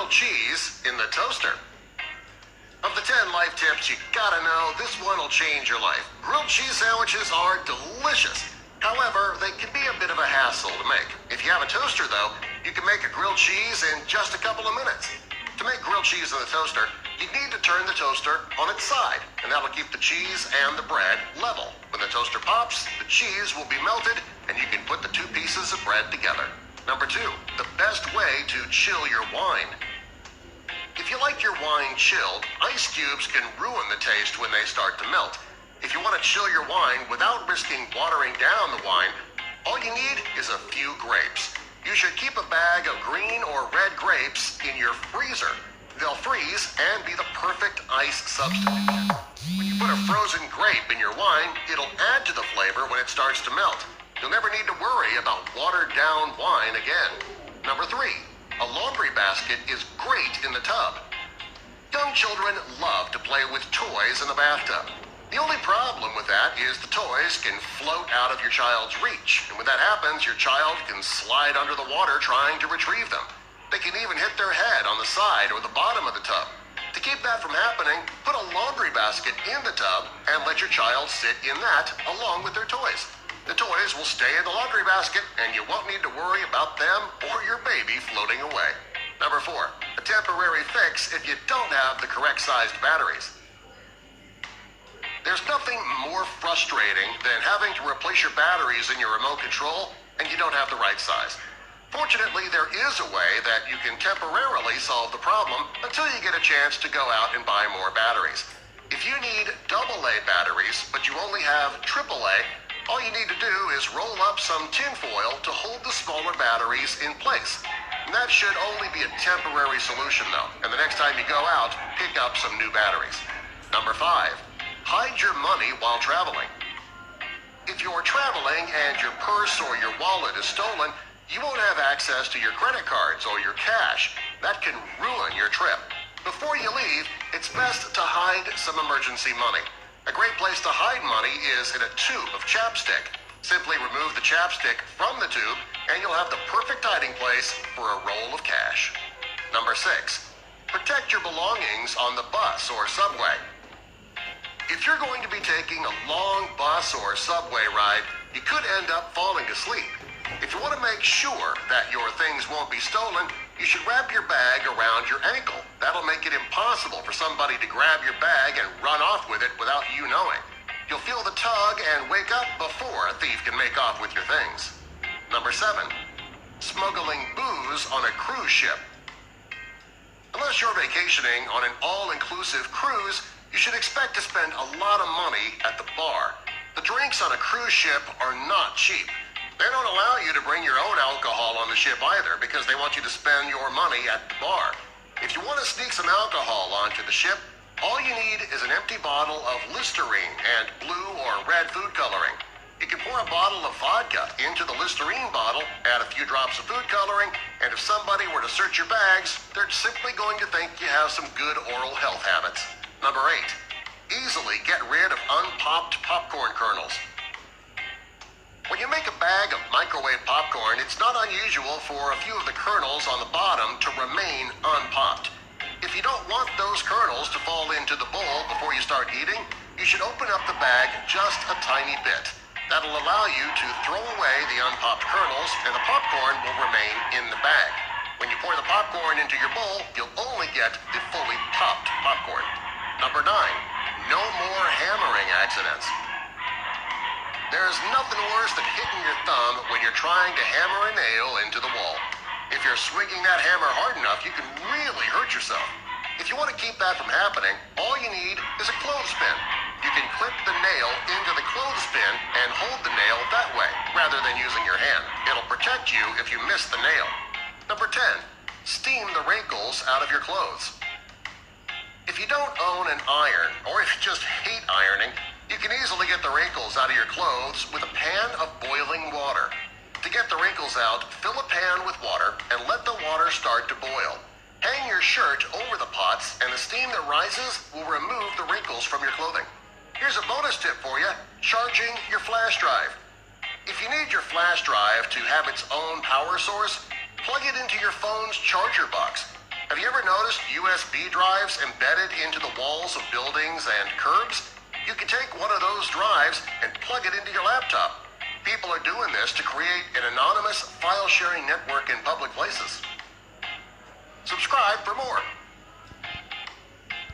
grilled cheese in the toaster. Of the 10 life tips you gotta know, this one will change your life. Grilled cheese sandwiches are delicious. However, they can be a bit of a hassle to make. If you have a toaster though, you can make a grilled cheese in just a couple of minutes. To make grilled cheese in the toaster, you need to turn the toaster on its side, and that'll keep the cheese and the bread level. When the toaster pops, the cheese will be melted, and you can put the two pieces of bread together. Number 2, the best way to chill your wine. If you like your wine chilled, ice cubes can ruin the taste when they start to melt. If you want to chill your wine without risking watering down the wine, all you need is a few grapes. You should keep a bag of green or red grapes in your freezer. They'll freeze and be the perfect ice substitute. When you put a frozen grape in your wine, it'll add to the flavor when it starts to melt. You'll never need to worry about watered down wine again. Number 3, a laundry basket is great in the tub. Young children love to play with toys in the bathtub. The only problem with that is the toys can float out of your child's reach. And when that happens, your child can slide under the water trying to retrieve them. They can even hit their head on the side or the bottom of the tub. To keep that from happening, put a laundry basket in the tub and let your child sit in that along with their toys. The toys will stay in the laundry basket and you won't need to worry about them or your baby floating away. Number 4, a temporary fix if you don't have the correct sized batteries. There's nothing more frustrating than having to replace your batteries in your remote control and you don't have the right size. Fortunately, there is a way that you can temporarily solve the problem until you get a chance to go out and buy more batteries. If you need AA batteries, but you only have AAA, all you need to do is roll up some tin foil to hold the smaller batteries in place. And that should only be a temporary solution though, and the next time you go out, pick up some new batteries. Number 5. Hide your money while traveling. If you're traveling and your purse or your wallet is stolen, you won't have access to your credit cards or your cash. That can ruin your trip. Before you leave, it's best to hide some emergency money. A great place to hide money is in a tube of chapstick. Simply remove the chapstick from the tube and you'll have the perfect hiding place for a roll of cash. Number 6, protect your belongings on the bus or subway. If you're going to be taking a long bus or subway ride, you could end up falling asleep. If you want to make sure that your things won't be stolen, you should wrap your bag around your ankle. That'll make it impossible for somebody to grab your bag and run off with it without you knowing. You'll feel the tug and wake up before a thief can make off with your things. Number 7, smuggling booze on a cruise ship. Unless you're vacationing on an all-inclusive cruise, you should expect to spend a lot of money at the bar. The drinks on a cruise ship are not cheap. They don't allow you to bring your own alcohol on the ship either because they want you to spend your money at the bar. If you want to sneak some alcohol onto the ship, all you need is an empty bottle of Listerine and blue or red food coloring. You can pour a bottle of vodka into the Listerine bottle, add a few drops of food coloring, and if somebody were to search your bags, they're simply going to think you have some good oral health habits. Number 8, easily get rid of unpopped popcorn kernels. When you make a bag of microwave popcorn, it's not unusual for a few of the kernels on the bottom to remain unpopped. If you don't want those kernels to fall into the bowl before you start eating, you should open up the bag just a tiny bit. That'll allow you to throw away the unpopped kernels and the popcorn will remain in the bag. When you pour the popcorn into your bowl, you'll only get the fully popped popcorn. Number 9, no more hammering accidents. There's nothing worse than hitting your thumb when you're trying to hammer a nail into the wall. If you're swinging that hammer hard enough, you can really hurt yourself. If you want to keep that from happening, all you need is a clothespin. You can clip the nail into the clothespin and hold the nail that way, rather than using your hand. It'll protect you if you miss the nail. Number 10, steam the wrinkles out of your clothes. If you don't own an iron, or if you just hate ironing, you can easily get the wrinkles out of your clothes with a pan of boiling water. To get the wrinkles out, fill a pan with water and let the water start to boil. Hang your shirt over the pots and the steam that rises will remove the wrinkles from your clothing. Here's a bonus tip for you, charging your flash drive. If you need your flash drive to have its own power source, plug it into your phone's charger box. Have you ever ever noticed USB drives embedded into the walls of buildings and curbs? You can take one of those drives and plug it into your laptop. People are doing this to create an anonymous file-sharing network in public places. Subscribe for more.